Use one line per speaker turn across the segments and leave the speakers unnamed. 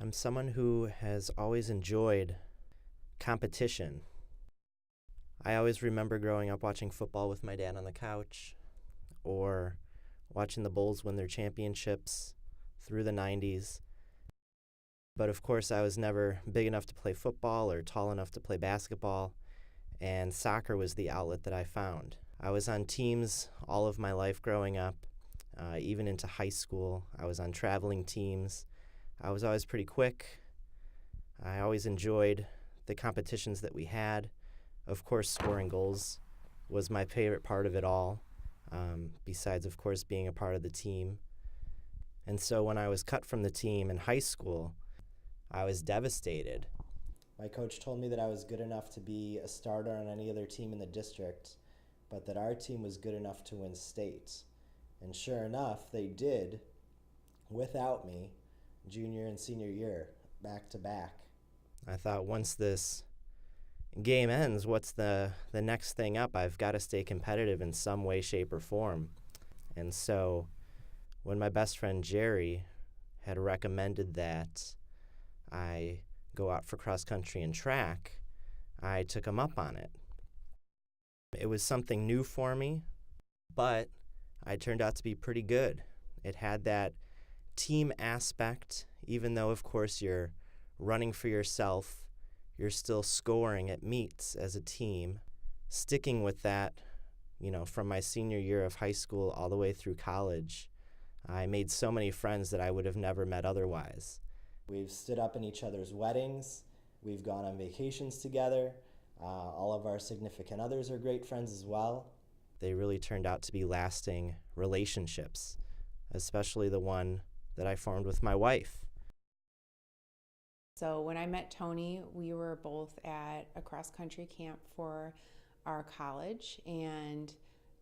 I'm someone who has always enjoyed competition. I always remember growing up watching football with my dad on the couch or watching the Bulls win their championships through the 90s. But of course, I was never big enough to play football or tall enough to play basketball, and soccer was the outlet that I found. I was on teams all of my life growing up, even into high school. I was on traveling teams. I was always pretty quick. I always enjoyed the competitions that we had. Of course, scoring goals was my favorite part of it all, besides, of course, being a part of the team. And so when I was cut from the team in high school, I was devastated. My coach told me that I was good enough to be a starter on any other team in the district, but that our team was good enough to win state. And sure enough, they did, without me, junior and senior year, back to back. I thought, once this game ends, what's the next thing up? I've got to stay competitive in some way, shape, or form. And so when my best friend Jerry had recommended that I go out for cross country and track, I took him up on it. It was something new for me, but I turned out to be pretty good. It had that team aspect, even though, of course, you're running for yourself, you're still scoring at meets as a team. Sticking with that, from my senior year of high school all the way through college, I made so many friends that I would have never met otherwise. We've stood up in each other's weddings. We've gone on vacations together. All of our significant others are great friends as well. They really turned out to be lasting relationships, especially the one that I formed with my wife.
So when I met Tony, we were both at a cross-country camp for our college, and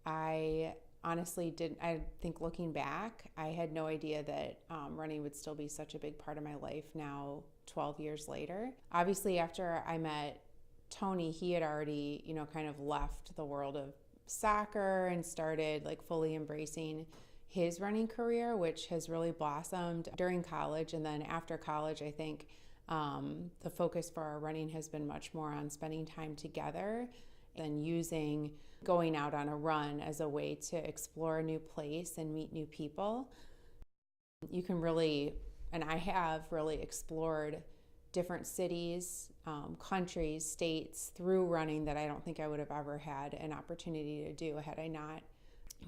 I honestly I think looking back, I had no idea that running would still be such a big part of my life now, 12 years later. Obviously, after I met Tony, he had already, kind of left the world of soccer and started fully embracing his running career, which has really blossomed during college. And then after college, I think the focus for our running has been much more on spending time together and using going out on a run as a way to explore a new place and meet new people. You can really, and I have really explored different cities, countries, states through running that I don't think I would have ever had an opportunity to do had I not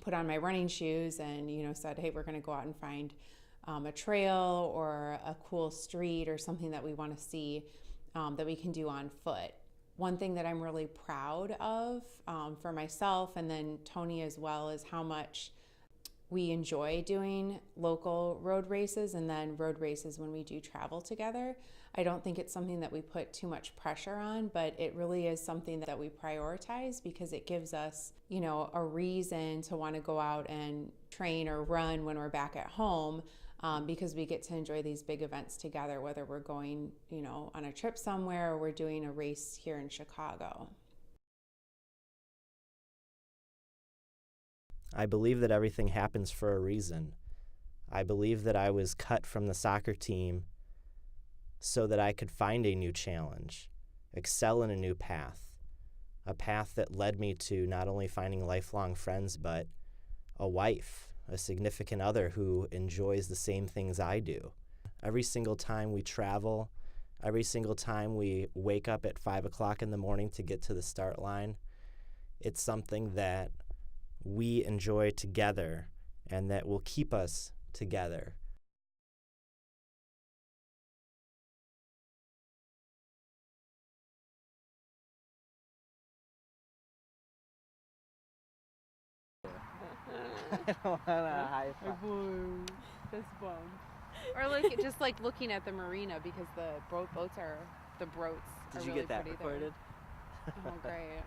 put on my running shoes and, said, hey, we're going to go out and find a trail or a cool street or something that we want to see that we can do on foot. One thing that I'm really proud of for myself and then Tony as well is how much we enjoy doing local road races and then road races when we do travel together. I don't think it's something that we put too much pressure on, but it really is something that we prioritize because it gives us, a reason to want to go out and train or run when we're back at home. Because we get to enjoy these big events together, whether we're going, on a trip somewhere or we're doing a race here in Chicago.
I believe that everything happens for a reason. I believe that I was cut from the soccer team so that I could find a new challenge, excel in a new path, a path that led me to not only finding lifelong friends, but a wife, a significant other who enjoys the same things I do. Every single time we travel, every single time we wake up at 5 o'clock in the morning to get to the start line, it's something that we enjoy together and that will keep us together.
I don't want a high five.
Fist bump. Or just looking at the marina because the boats are
Did you
really
get that
pretty
recorded?
there. Oh, great.